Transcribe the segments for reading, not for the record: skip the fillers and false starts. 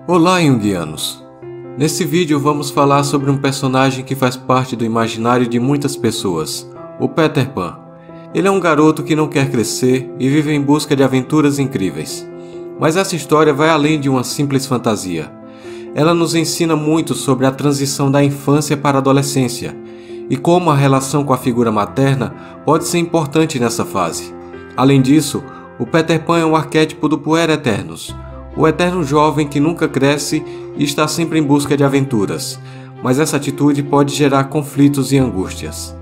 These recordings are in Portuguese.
Olá, Jungianos! Nesse vídeo vamos falar sobre um personagem que faz parte do imaginário de muitas pessoas, o Peter Pan. Ele é um garoto que não quer crescer e vive em busca de aventuras incríveis. Mas essa história vai além de uma simples fantasia. Ela nos ensina muito sobre a transição da infância para a adolescência e como a relação com a figura materna pode ser importante nessa fase. Além disso, o Peter Pan é um arquétipo do Puer Aeternus, o eterno jovem que nunca cresce e está sempre em busca de aventuras, mas essa atitude pode gerar conflitos e angústias.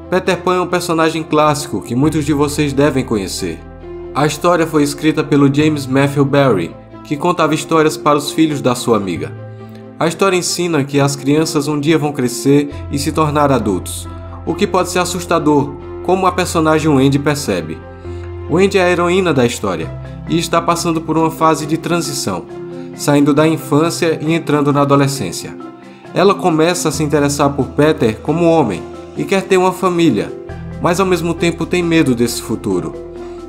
Peter Pan é um personagem clássico que muitos de vocês devem conhecer. A história foi escrita pelo James Matthew Barrie, que contava histórias para os filhos da sua amiga. A história ensina que as crianças um dia vão crescer e se tornar adultos, o que pode ser assustador, como a personagem Wendy percebe. Wendy é a heroína da história e está passando por uma fase de transição, saindo da infância e entrando na adolescência. Ela começa a se interessar por Peter como homem e quer ter uma família, mas ao mesmo tempo tem medo desse futuro.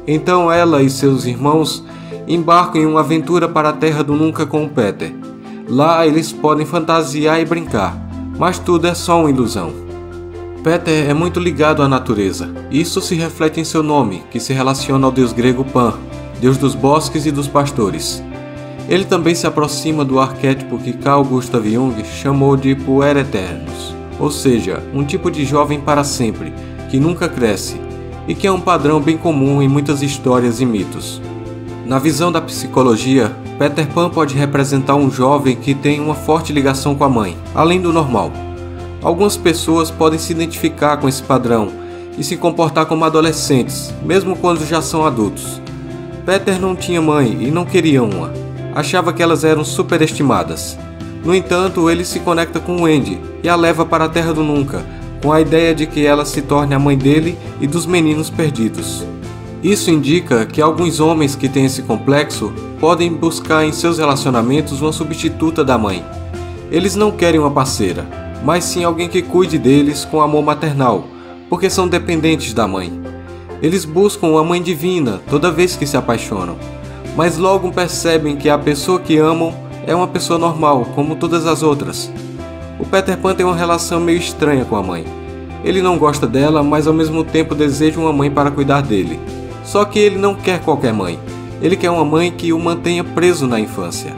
Então ela e seus irmãos embarcam em uma aventura para a Terra do Nunca com o Peter. Lá eles podem fantasiar e brincar, mas tudo é só uma ilusão. Peter é muito ligado à natureza, e isso se reflete em seu nome, que se relaciona ao deus grego Pan, deus dos bosques e dos pastores. Ele também se aproxima do arquétipo que Carl Gustav Jung chamou de Puer Aeternus, ou seja, um tipo de jovem para sempre, que nunca cresce, e que é um padrão bem comum em muitas histórias e mitos. Na visão da psicologia, Peter Pan pode representar um jovem que tem uma forte ligação com a mãe, além do normal. Algumas pessoas podem se identificar com esse padrão e se comportar como adolescentes, mesmo quando já são adultos. Peter não tinha mãe e não queria uma. Achava que elas eram superestimadas. No entanto, ele se conecta com Wendy e a leva para a Terra do Nunca, com a ideia de que ela se torne a mãe dele e dos meninos perdidos. Isso indica que alguns homens que têm esse complexo podem buscar em seus relacionamentos uma substituta da mãe. Eles não querem uma parceira, mas sim alguém que cuide deles com amor maternal, porque são dependentes da mãe. Eles buscam uma mãe divina toda vez que se apaixonam, mas logo percebem que a pessoa que amam é uma pessoa normal, como todas as outras. O Peter Pan tem uma relação meio estranha com a mãe. Ele não gosta dela, mas ao mesmo tempo deseja uma mãe para cuidar dele. Só que ele não quer qualquer mãe. Ele quer uma mãe que o mantenha preso na infância.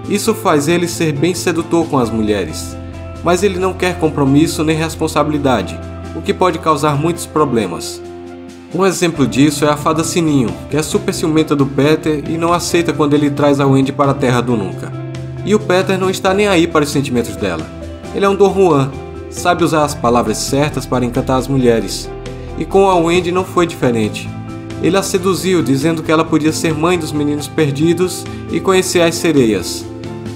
Isso faz ele ser bem sedutor com as mulheres. Mas ele não quer compromisso nem responsabilidade, o que pode causar muitos problemas. Um exemplo disso é a Fada Sininho, que é super ciumenta do Peter e não aceita quando ele traz a Wendy para a Terra do Nunca. E o Peter não está nem aí para os sentimentos dela. Ele é um Don Juan, sabe usar as palavras certas para encantar as mulheres. E com a Wendy não foi diferente. Ele a seduziu, dizendo que ela podia ser mãe dos meninos perdidos e conhecer as sereias.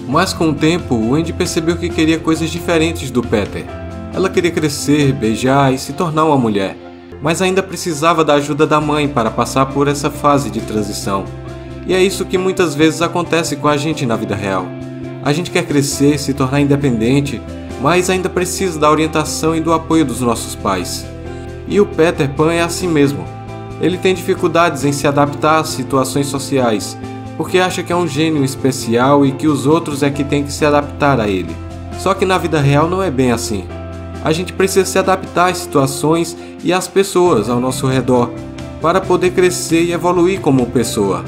Mas com o tempo, Wendy percebeu que queria coisas diferentes do Peter. Ela queria crescer, beijar e se tornar uma mulher, mas ainda precisava da ajuda da mãe para passar por essa fase de transição. E é isso que muitas vezes acontece com a gente na vida real. A gente quer crescer, se tornar independente, mas ainda precisa da orientação e do apoio dos nossos pais. E o Peter Pan é assim mesmo. Ele tem dificuldades em se adaptar às situações sociais, porque acha que é um gênio especial e que os outros é que têm que se adaptar a ele. Só que na vida real não é bem assim. A gente precisa se adaptar às situações e às pessoas ao nosso redor, para poder crescer e evoluir como pessoa.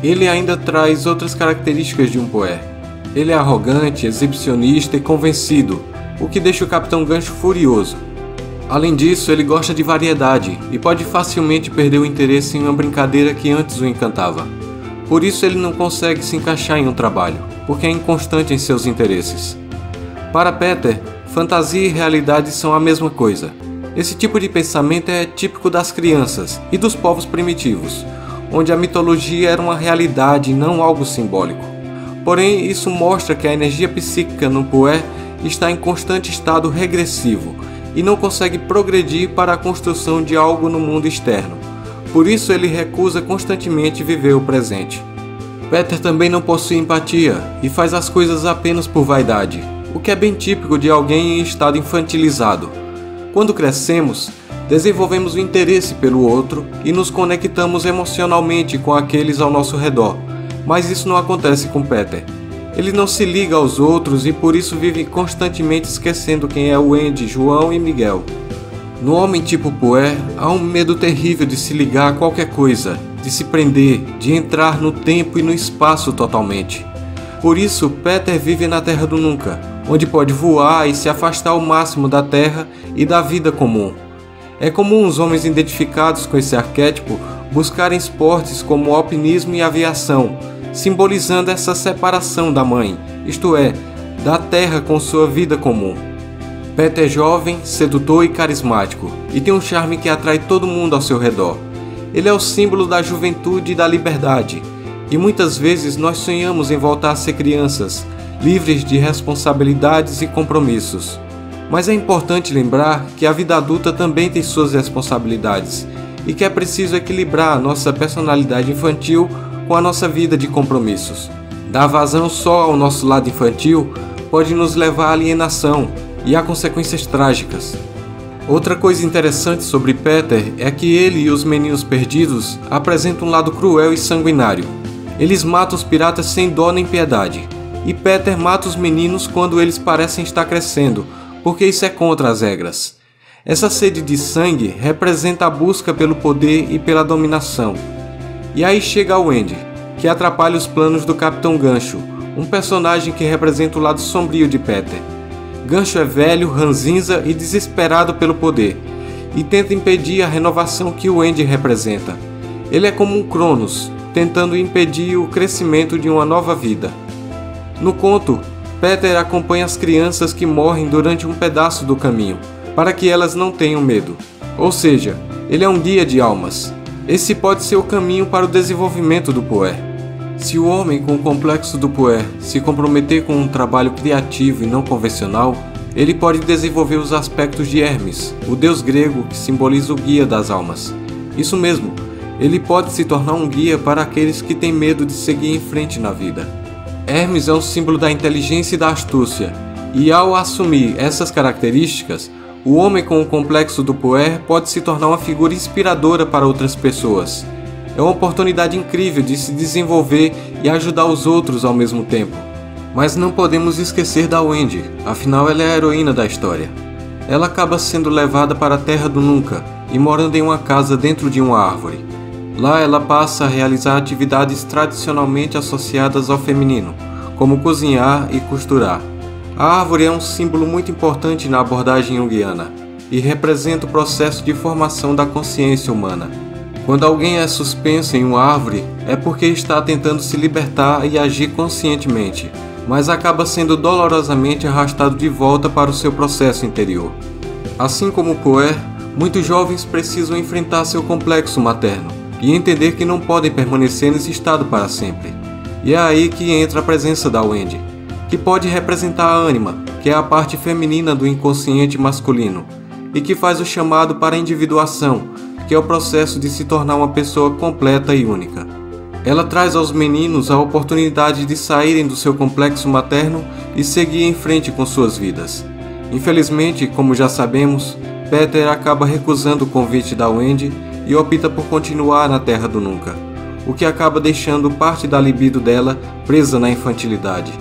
Ele ainda traz outras características de um Puer. Ele é arrogante, exibicionista e convencido, o que deixa o Capitão Gancho furioso. Além disso, ele gosta de variedade e pode facilmente perder o interesse em uma brincadeira que antes o encantava. Por isso ele não consegue se encaixar em um trabalho, porque é inconstante em seus interesses. Para Peter, fantasia e realidade são a mesma coisa. Esse tipo de pensamento é típico das crianças e dos povos primitivos, onde a mitologia era uma realidade e não algo simbólico. Porém, isso mostra que a energia psíquica no Puer está em constante estado regressivo e não consegue progredir para a construção de algo no mundo externo. Por isso ele recusa constantemente viver o presente. Peter também não possui empatia e faz as coisas apenas por vaidade, o que é bem típico de alguém em estado infantilizado. Quando crescemos, desenvolvemos o interesse pelo outro e nos conectamos emocionalmente com aqueles ao nosso redor, mas isso não acontece com Peter. Ele não se liga aos outros e por isso vive constantemente esquecendo quem é o Andy, João e Miguel. No homem tipo Poe, há um medo terrível de se ligar a qualquer coisa, de se prender, de entrar no tempo e no espaço totalmente. Por isso, Peter vive na Terra do Nunca, onde pode voar e se afastar ao máximo da Terra e da vida comum. É comum os homens identificados com esse arquétipo buscarem esportes como o alpinismo e aviação, simbolizando essa separação da mãe, isto é, da Terra com sua vida comum. Peter é jovem, sedutor e carismático, e tem um charme que atrai todo mundo ao seu redor. Ele é o símbolo da juventude e da liberdade, e muitas vezes nós sonhamos em voltar a ser crianças, livres de responsabilidades e compromissos. Mas é importante lembrar que a vida adulta também tem suas responsabilidades, e que é preciso equilibrar a nossa personalidade infantil com a nossa vida de compromissos. Dar vazão só ao nosso lado infantil pode nos levar à alienação e a consequências trágicas. Outra coisa interessante sobre Peter é que ele e os meninos perdidos apresentam um lado cruel e sanguinário. Eles matam os piratas sem dó nem piedade, e Peter mata os meninos quando eles parecem estar crescendo, porque isso é contra as regras. Essa sede de sangue representa a busca pelo poder e pela dominação. E aí chega o Andy, que atrapalha os planos do Capitão Gancho, um personagem que representa o lado sombrio de Peter. Gancho é velho, ranzinza e desesperado pelo poder, e tenta impedir a renovação que o Andy representa. Ele é como um Cronos, tentando impedir o crescimento de uma nova vida. No conto, Peter acompanha as crianças que morrem durante um pedaço do caminho, para que elas não tenham medo. Ou seja, ele é um guia de almas. Esse pode ser o caminho para o desenvolvimento do Poe. Se o homem com o complexo do Poe se comprometer com um trabalho criativo e não convencional, ele pode desenvolver os aspectos de Hermes, o deus grego que simboliza o guia das almas. Isso mesmo, ele pode se tornar um guia para aqueles que têm medo de seguir em frente na vida. Hermes é um símbolo da inteligência e da astúcia, e ao assumir essas características, o homem com o complexo do Poe pode se tornar uma figura inspiradora para outras pessoas. É uma oportunidade incrível de se desenvolver e ajudar os outros ao mesmo tempo. Mas não podemos esquecer da Wendy, afinal ela é a heroína da história. Ela acaba sendo levada para a Terra do Nunca e morando em uma casa dentro de uma árvore. Lá ela passa a realizar atividades tradicionalmente associadas ao feminino, como cozinhar e costurar. A árvore é um símbolo muito importante na abordagem junguiana e representa o processo de formação da consciência humana. Quando alguém é suspenso em uma árvore, é porque está tentando se libertar e agir conscientemente, mas acaba sendo dolorosamente arrastado de volta para o seu processo interior. Assim como Poe, muitos jovens precisam enfrentar seu complexo materno e entender que não podem permanecer nesse estado para sempre. E é aí que entra a presença da Wendy, que pode representar a ânima, que é a parte feminina do inconsciente masculino, e que faz o chamado para a individuação, que é o processo de se tornar uma pessoa completa e única. Ela traz aos meninos a oportunidade de saírem do seu complexo materno e seguir em frente com suas vidas. Infelizmente, como já sabemos, Peter acaba recusando o convite da Wendy e opta por continuar na Terra do Nunca, o que acaba deixando parte da libido dela presa na infantilidade.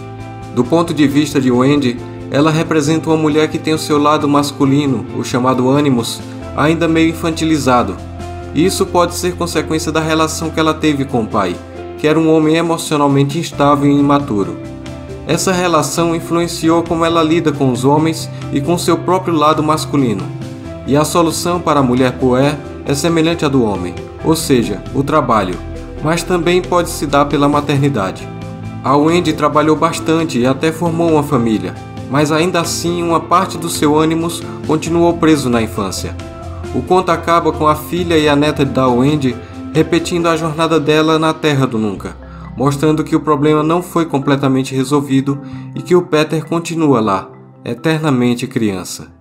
Do ponto de vista de Wendy, ela representa uma mulher que tem o seu lado masculino, o chamado Animus, ainda meio infantilizado. E isso pode ser consequência da relação que ela teve com o pai, que era um homem emocionalmente instável e imaturo. Essa relação influenciou como ela lida com os homens e com seu próprio lado masculino. E a solução para a mulher Poe é semelhante à do homem, ou seja, o trabalho, mas também pode se dar pela maternidade. A Wendy trabalhou bastante e até formou uma família, mas ainda assim uma parte do seu ânimos continuou preso na infância. O conto acaba com a filha e a neta da Wendy repetindo a jornada dela na Terra do Nunca, mostrando que o problema não foi completamente resolvido e que o Peter continua lá, eternamente criança.